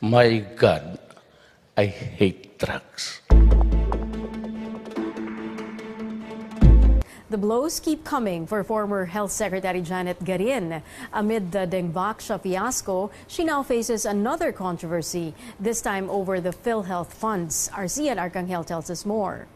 My God, I hate drugs. The blows keep coming for former Health Secretary Janet Garin. Amid the Dengvaksha fiasco, she now faces another controversy, this time over the PhilHealth funds. Arcian Arcangel tells us more.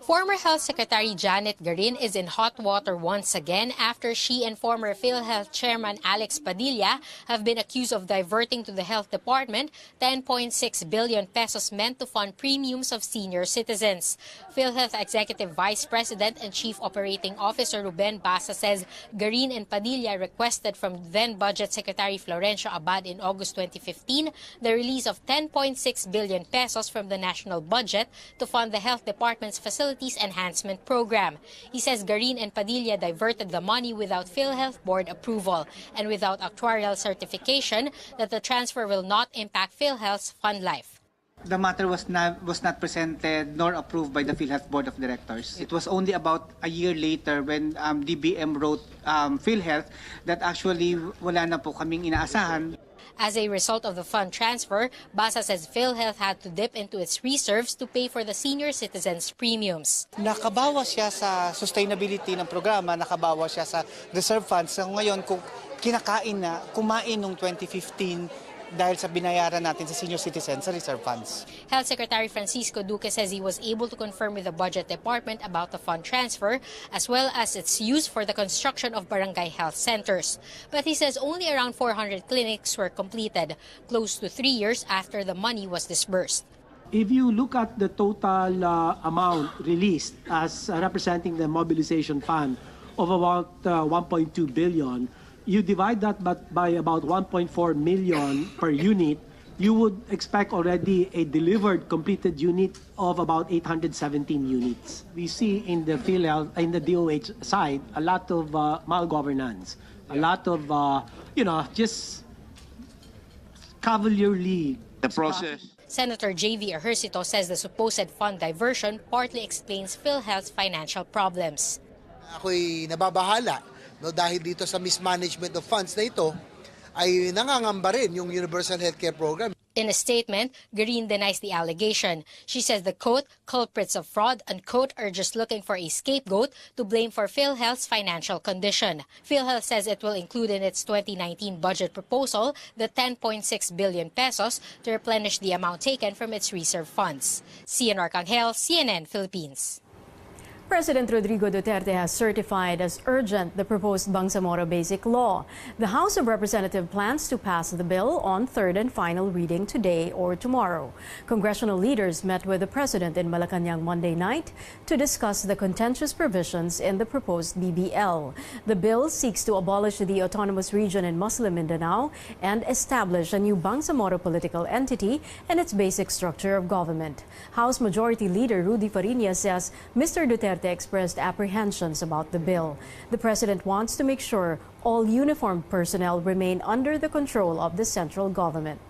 Former Health Secretary Janet Garin is in hot water once again after she and former PhilHealth Chairman Alex Padilla have been accused of diverting to the Health Department 10.6 billion pesos meant to fund premiums of senior citizens. PhilHealth Executive Vice President and Chief Operating Officer Ruben Basa says Garin and Padilla requested from then Budget Secretary Florencio Abad in August 2015 the release of 10.6 billion pesos from the national budget to fund the Health Department's facility enhancement program. He says Garin and Padilla diverted the money without PhilHealth board approval and without actuarial certification that the transfer will not impact PhilHealth's fund life. The matter was not presented nor approved by the PhilHealth Board of Directors. It was only about a year later when DBM wrote PhilHealth that actually wala na po kaming inaasahan. As a result of the fund transfer, Basa says PhilHealth had to dip into its reserves to pay for the senior citizens' premiums. Nakabawas siya sa sustainability ng programa, nakabawas siya sa reserve funds. So ngayon, kung kumain noong 2015 dahil sa binayaran natin sa senior citizens sa reserve funds. Health Secretary Francisco Duque says he was able to confirm with the Budget Department about the fund transfer as well as its use for the construction of barangay health centers. But he says only around 400 clinics were completed, close to 3 years after the money was disbursed. If you look at the total amount released as representing the mobilization fund of about 1.2 billion, you divide that by about 1.4 million per unit, you would expect already a delivered completed unit of about 817 units. We see in the PhilHealth, in the DOH side, a lot of malgovernance, a lot of, just cavalierly. The process. Senator J.V. Ejercito says the supposed fund diversion partly explains PhilHealth's financial problems. Ako'y nababahala dahil dito sa mismanagement of funds na ito ay nangangamba rin yung Universal Healthcare Program. In a statement, Garin denies the allegation. She says the, quote, culprits of fraud, unquote, are just looking for a scapegoat to blame for PhilHealth's financial condition. PhilHealth says it will include in its 2019 budget proposal the 10.6 billion pesos to replenish the amount taken from its reserve funds. Cian Arcangel, CNN Philippines. President Rodrigo Duterte has certified as urgent the proposed Bangsamoro Basic Law. The House of Representatives plans to pass the bill on third and final reading today or tomorrow. Congressional leaders met with the President in Malacanang Monday night to discuss the contentious provisions in the proposed BBL. The bill seeks to abolish the autonomous region in Muslim Mindanao and establish a new Bangsamoro political entity and its basic structure of government. House Majority Leader Rudy Fariña says Mr. Duterte expressed apprehensions about the bill. The president wants to make sure all uniformed personnel remain under the control of the central government.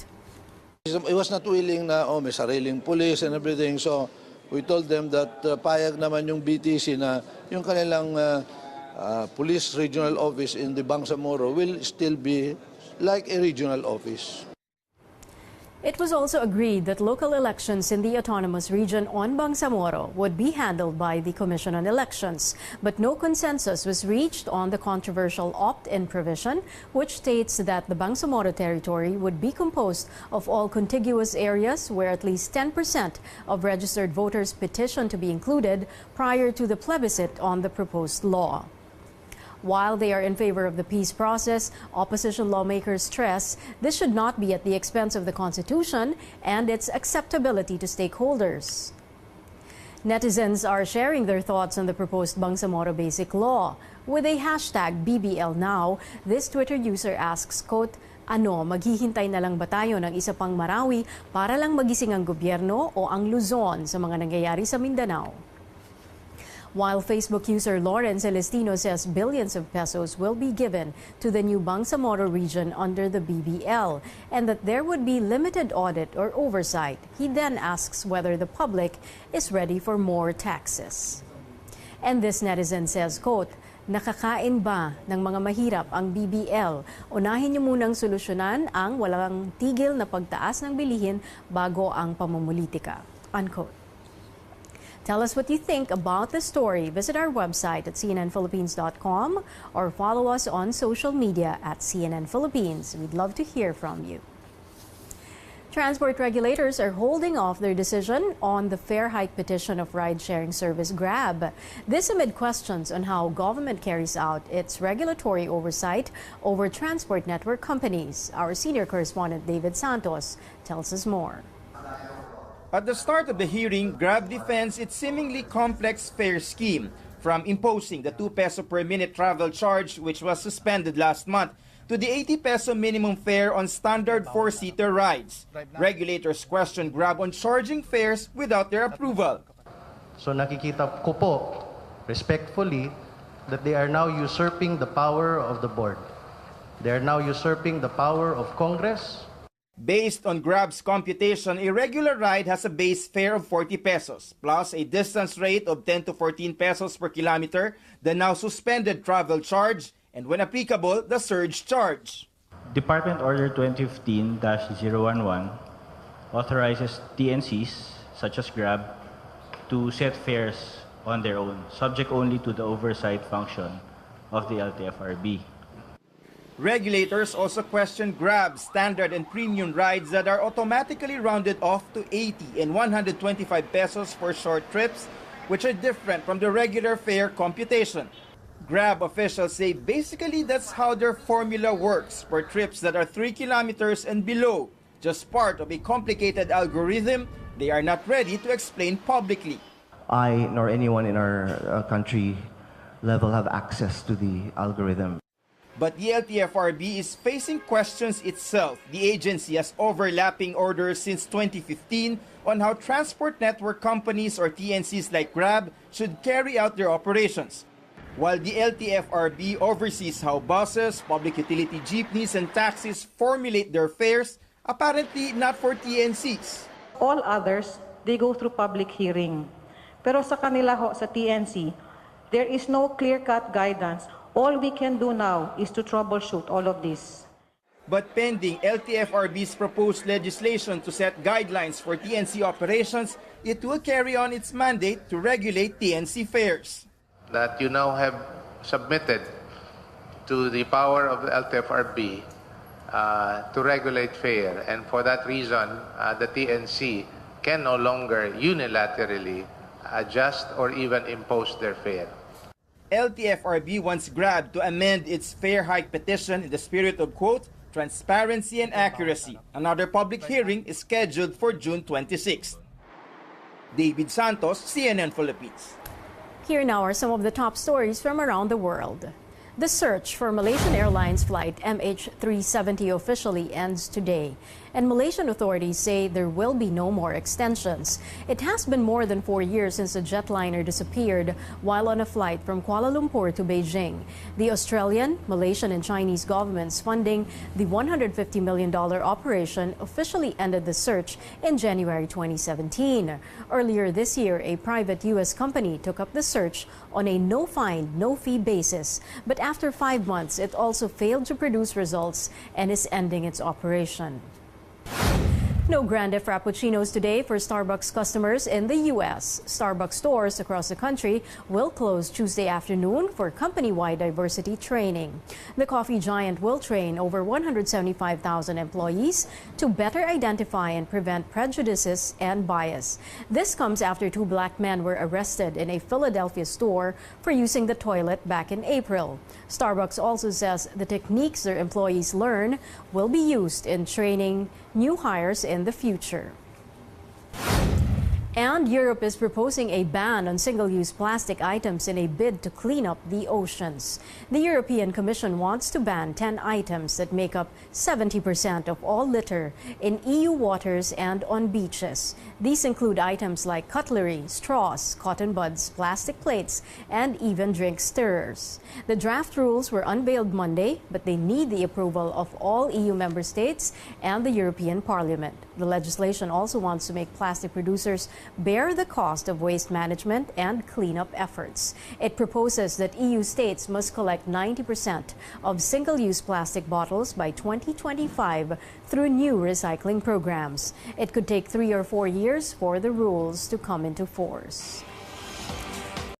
He was not willing na may sariling police and everything, so we told them that payag naman yung BTC na yung kanilang police regional office in the Bangsamoro will still be like a regional office. It was also agreed that local elections in the autonomous region on Bangsamoro would be handled by the Commission on Elections, but no consensus was reached on the controversial opt-in provision, which states that the Bangsamoro territory would be composed of all contiguous areas where at least 10% of registered voters petitioned to be included prior to the plebiscite on the proposed law. While they are in favor of the peace process, opposition lawmakers stress this should not be at the expense of the Constitution and its acceptability to stakeholders. Netizens are sharing their thoughts on the proposed Bangsamoro Basic Law. With a hashtag BBLNow, this Twitter user asks, quote, maghihintay na lang ba tayo ng isa pang Marawi para lang magising ang gobyerno o ang Luzon sa mga nangyayari sa Mindanao? While Facebook user Lauren Celestino says billions of pesos will be given to the new Bangsamoro region under the BBL and that there would be limited audit or oversight, he then asks whether the public is ready for more taxes. And this netizen says, quote, Nakakain ba ng mga mahirap ang BBL? Unahin niyo munang solusyonan ang walang tigil na pagtaas ng bilihin bago ang pamumulitika. Unquote. Tell us what you think about the story. Visit our website at cnnphilippines.com or follow us on social media at CNN Philippines. We'd love to hear from you. Transport regulators are holding off their decision on the fare hike petition of ride-sharing service Grab. This amid questions on how government carries out its regulatory oversight over transport network companies. Our senior correspondent David Santos tells us more. At the start of the hearing, Grab defends its seemingly complex fare scheme, from imposing the 2 peso per minute travel charge, which was suspended last month, to the 80 peso minimum fare on standard 4-seater rides. Regulators question Grab on charging fares without their approval. So nakikita ko po, respectfully, that they are now usurping the power of the board. They are now usurping the power of Congress. Based on Grab's computation, a regular ride has a base fare of 40 pesos, plus a distance rate of 10 to 14 pesos per kilometer, the now suspended travel charge, and when applicable, the surge charge. Department Order 2015-011 authorizes TNCs, such as Grab, to set fares on their own, subject only to the oversight function of the LTFRB. Regulators also question Grab's standard and premium rides that are automatically rounded off to 80 and 125 pesos for short trips, which are different from the regular fare computation. Grab officials say basically that's how their formula works for trips that are 3 kilometers and below, just part of a complicated algorithm they are not ready to explain publicly. I nor anyone in our country level have access to the algorithm. But the LTFRB is facing questions itself. The agency has overlapping orders since 2015 on how transport network companies or TNCs like Grab should carry out their operations, while the LTFRB oversees how buses, public utility jeepneys, and taxis formulate their fares, apparently not for TNCs. All others, they go through public hearing. Pero sa kanila ho, sa TNC, there is no clear-cut guidance. All we can do now is to troubleshoot all of this. But pending LTFRB's proposed legislation to set guidelines for TNC operations, it will carry on its mandate to regulate TNC fares. That you now have submitted to the power of the LTFRB to regulate fare, and for that reason, the TNC can no longer unilaterally adjust or even impose their fare. LTFRB wants Grab to amend its fare hike petition in the spirit of, quote, transparency and accuracy. Another public hearing is scheduled for June 26th. David Santos, CNN Philippines. Here now are some of the top stories from around the world. The search for Malaysian Airlines flight MH370 officially ends today, and Malaysian authorities say there will be no more extensions. It has been more than 4 years since a jetliner disappeared while on a flight from Kuala Lumpur to Beijing. The Australian, Malaysian, and Chinese governments funding the $150 million operation officially ended the search in January 2017. Earlier this year, a private U.S. company took up the search on a no-find, no-fee basis, but after 5 months, it also failed to produce results and is ending its operation. No grande frappuccinos today for Starbucks customers in the U.S. Starbucks stores across the country will close Tuesday afternoon for company-wide diversity training. The coffee giant will train over 175,000 employees to better identify and prevent prejudices and bias. This comes after 2 black men were arrested in a Philadelphia store for using the toilet back in April. Starbucks also says the techniques their employees learn will be used in training new hires in the future. And Europe is proposing a ban on single-use plastic items in a bid to clean up the oceans. The European Commission wants to ban 10 items that make up 70% of all litter in EU waters and on beaches. These include items like cutlery, straws, cotton buds, plastic plates, and even drink stirrers. The draft rules were unveiled Monday, but they need the approval of all EU member states and the European Parliament. The legislation also wants to make plastic producers bear the cost of waste management and cleanup efforts. It proposes that EU states must collect 90% of single-use plastic bottles by 2025 through new recycling programs. It could take 3 or 4 years for the rules to come into force.